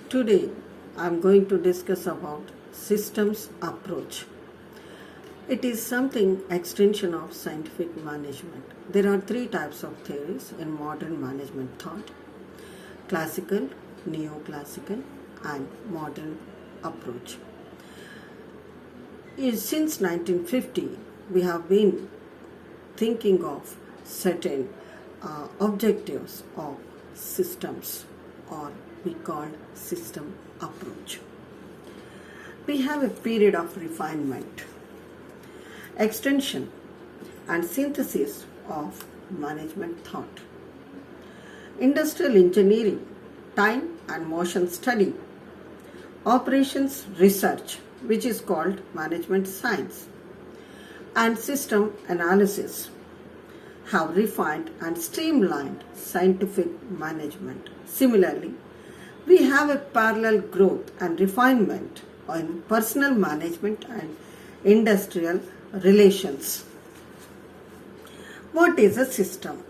Today I am going to discuss about systems approach. It is something extension of scientific management. There are three types of theories in modern management thought: classical, neoclassical and modern approach. Since 1950 we have been thinking of certain objectives of systems, or we call system approach. We have a period of refinement, extension and synthesis of management thought, industrial engineering, time and motion study, operations research, which is called management science, and system analysis have refined and streamlined scientific management. Similarly, we have a parallel growth and refinement in personal management and industrial relations. What is a system?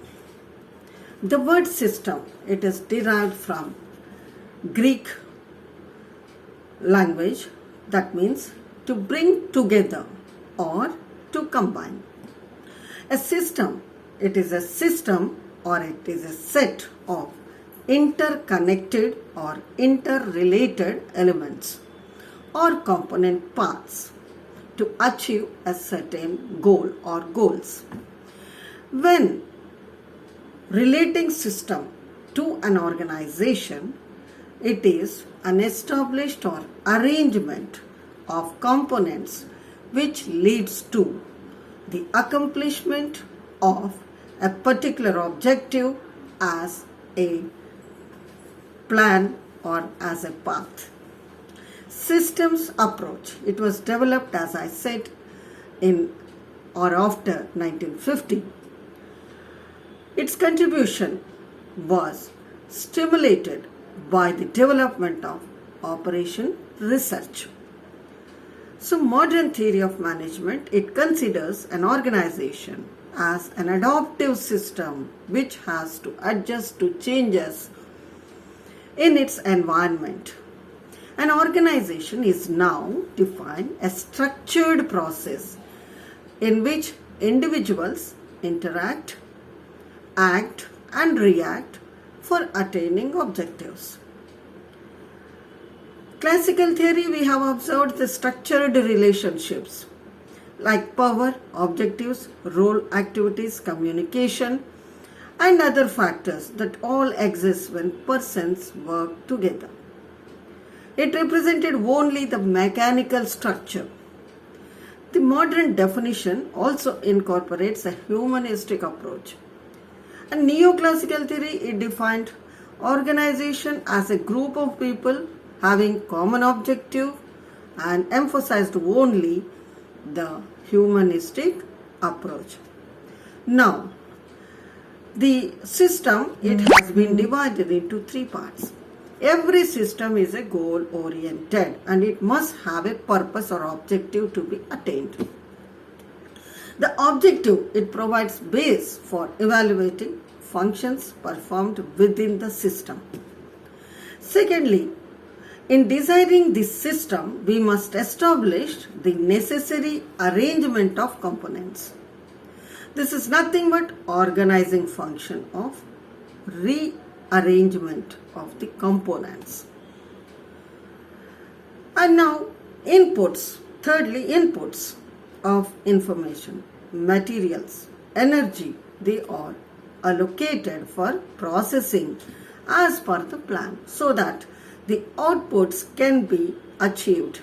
The word system, it is derived from Greek language, that means to bring together or to combine. A system, it is a system or it is a set of interconnected or interrelated elements or component parts to achieve a certain goal or goals. When relating system to an organization, it is an established or arrangement of components which leads to the accomplishment of a particular objective as a plan or as a path. Systems approach, it was developed, as I said, in or after 1950. Its contribution was stimulated by the development of operation research. So modern theory of management, it considers an organization as an adaptive system which has to adjust to changes in its environment. An organization is now defined as structured process in which individuals interact, act and react for attaining objectives. Classical theory, we have observed the structured relationships like power, objectives, role, activities, communication and other factors that all exist when persons work together. It represented only the mechanical structure. The modern definition also incorporates a humanistic approach. And neoclassical theory, it defined organization as a group of people having common objective and emphasized only the humanistic approach. Now, the system, it has been divided into three parts. Every system is a goal oriented and it must have a purpose or objective to be attained. The objective, it provides base for evaluating functions performed within the system. Secondly, in designing this system, we must establish the necessary arrangement of components. This is nothing but organizing function of rearrangement of the components. And now inputs. Thirdly, inputs of information, materials, energy, they are allocated for processing as per the plan so that the outputs can be achieved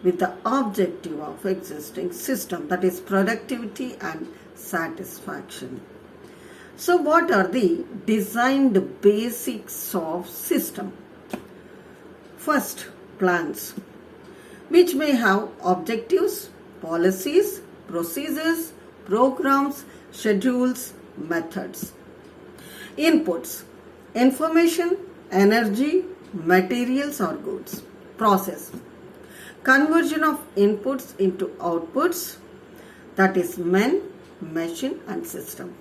with the objective of existing system, that is productivity and satisfaction. So what are the designed basics of system? First, plans, which may have objectives, policies, procedures, programs, schedules, methods. Inputs, information, energy, materials or goods. Process, conversion of inputs into outputs, that is men, machine and system.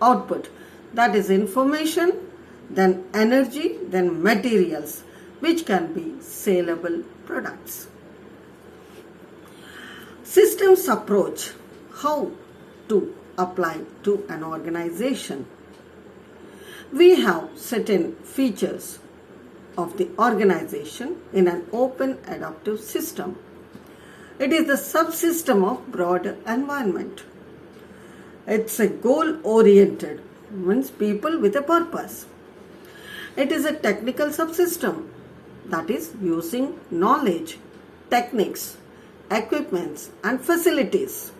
Output, that is information, then energy, then materials, which can be saleable products. Systems approach, how to apply to an organization. We have certain features of the organization in an open adaptive system. It is the subsystem of broader environment. It's a goal-oriented, means people with a purpose. It is a technical subsystem, that is using knowledge, techniques, equipments and facilities.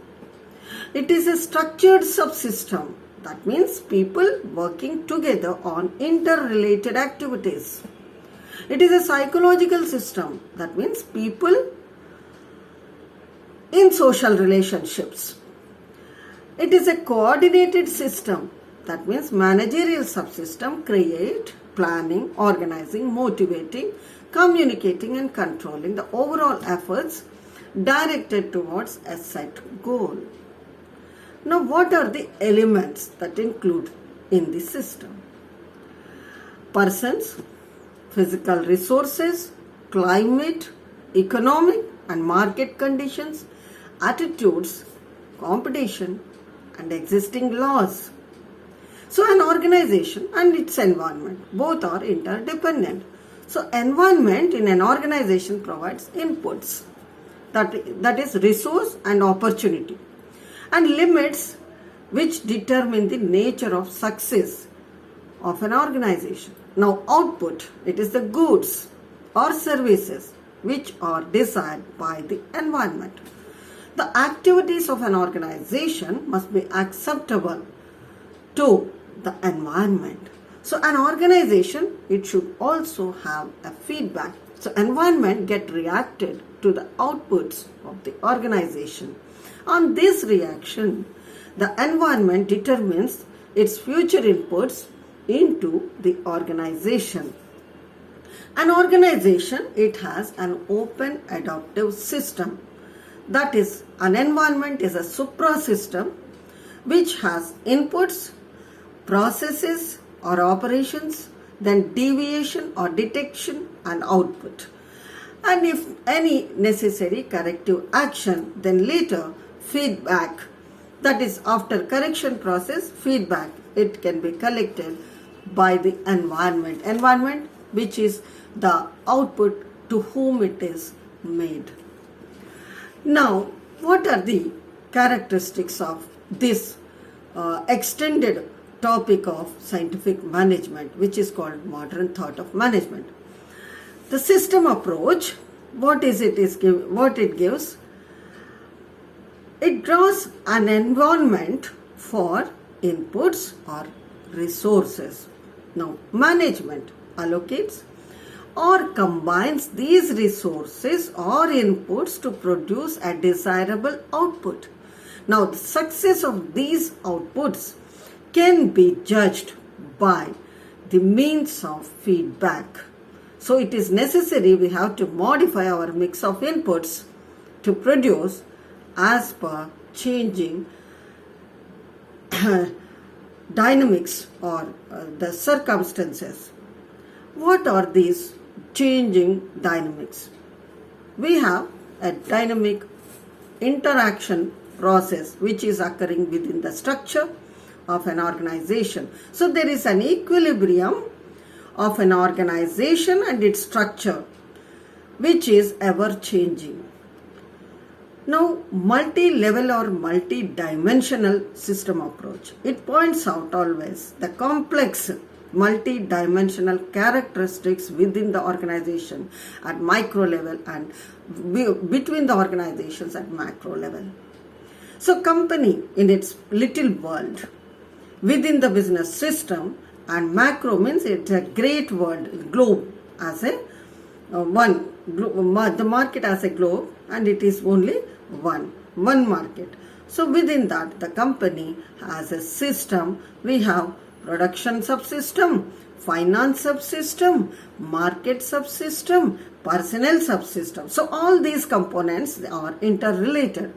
It is a structured subsystem, that means people working together on interrelated activities. It is a psychological system, that means people in social relationships. It is a coordinated system, that means managerial subsystem, create, planning, organizing, motivating, communicating and controlling the overall efforts directed towards a set goal. Now, what are the elements that include in the system? Persons, physical resources, climate, economic and market conditions, attitudes, competition and existing laws. So an organization and its environment, both are interdependent. So environment in an organization provides inputs, that is resource and opportunity, and limits which determine the nature of success of an organization. Now output, it is the goods or services which are desired by the environment. The activities of an organization must be acceptable to the environment. So an organization, it should also have a feedback. So environment get reacted to the outputs of the organization. On this reaction, the environment determines its future inputs into the organization. An organization, it has an open adaptive system. That is, an environment is a supra-system which has inputs, processes or operations, then deviation or detection and output. And if any necessary corrective action, then later feedback. That is, after correction process, feedback, it can be collected by the environment. Environment, which is the output to whom it is made. Now, what are the characteristics of this extended topic of scientific management, which is called modern thought of management? The system approach, what it gives? It draws an environment for inputs or resources. Now, management allocates or combines these resources or inputs to produce a desirable output. Now, the success of these outputs can be judged by the means of feedback. So, it is necessary we have to modify our mix of inputs to produce as per changing dynamics or the circumstances. What are these changing dynamics? We have a dynamic interaction process which is occurring within the structure of an organization. So there is an equilibrium of an organization and its structure which is ever changing. Now, multi-level or multi-dimensional system approach, it points out always the complex multi-dimensional characteristics within the organization at micro level and between the organizations at macro level. So, company in its little world within the business system, and macro means it's a great world, globe as a the market as a globe, and it is only one market. So within that, the company has a system. We have production subsystem, finance subsystem, market subsystem, personnel subsystem. So all these components are interrelated.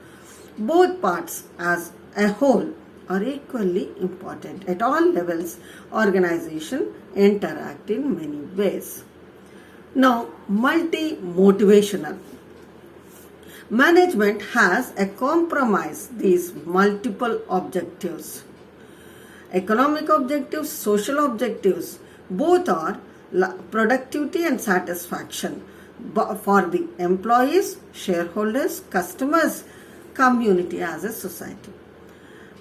Both parts as a whole are equally important. At all levels, organization interact in many ways. Now, multi-motivational. Management has a compromise these multiple objectives. Economic objectives, social objectives, both are productivity and satisfaction for the employees, shareholders, customers, community as a society.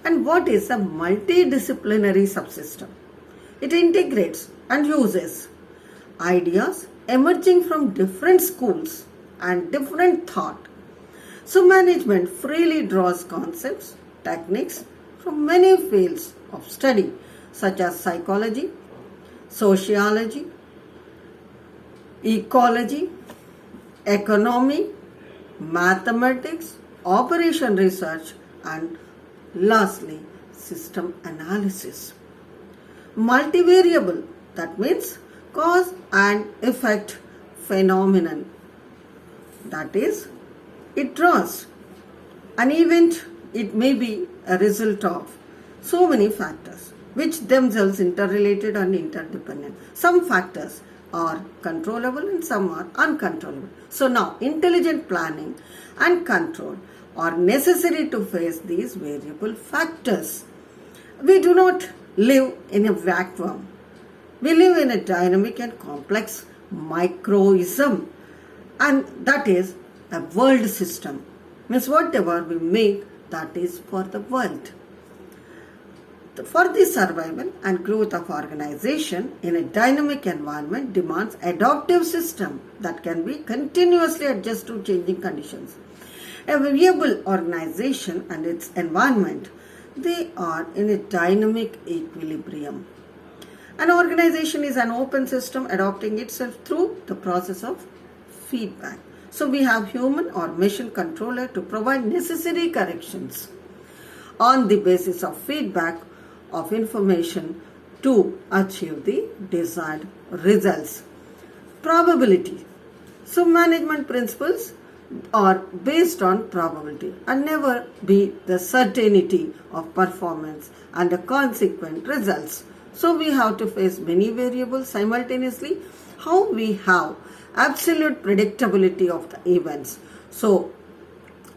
And what is a multidisciplinary subsystem? It integrates and uses ideas emerging from different schools and different thought. So management freely draws concepts, techniques from many fields of study such as psychology, sociology, ecology, economy, mathematics, operation research, and lastly, system analysis. Multivariable, that means cause and effect phenomenon. That is, it draws an event, it may be a result of so many factors which themselves interrelated and interdependent. Some factors are controllable and some are uncontrollable. So now intelligent planning and control are necessary to face these variable factors. We do not live in a vacuum. We live in a dynamic and complex microism, and that is a world system. Means whatever we make, that is for the world. For the survival and growth of organization in a dynamic environment demands adaptive system that can be continuously adjust to changing conditions. A viable organization and its environment, they are in a dynamic equilibrium. An organization is an open system adapting itself through the process of feedback. So we have human or machine controller to provide necessary corrections on the basis of feedback of information to achieve the desired results. Probability. So management principles are based on probability and never be the certainty of performance and the consequent results. So we have to face many variables simultaneously. How we have absolute predictability of the events. So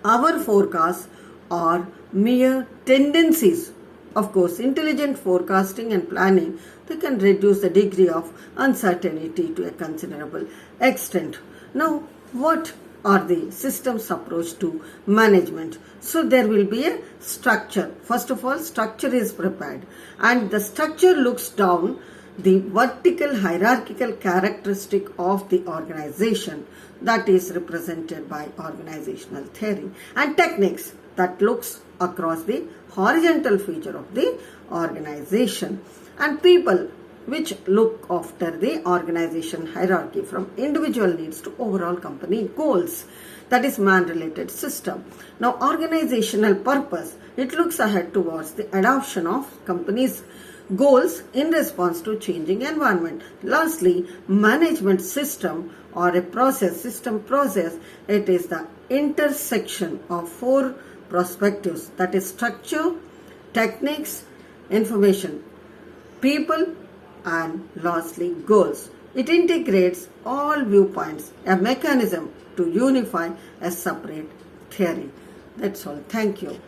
our forecasts are mere tendencies. Of course, intelligent forecasting and planning, they can reduce the degree of uncertainty to a considerable extent. Now, what are the systems approach to management? So there will be a structure. First of all, structure is prepared, and the structure looks down the vertical hierarchical characteristic of the organization that is represented by organizational theory, and techniques that looks across the horizontal feature of the organization, and people which look after the organization hierarchy from individual needs to overall company goals. That is man-related system. Now organizational purpose, it looks ahead towards the adoption of company's goals in response to changing environment. Lastly, management system or a process, it is the intersection of four perspectives, that is structure, techniques, information, people, and lastly goals. It integrates all viewpoints, a mechanism to unify a separate theory. That's all. Thank you.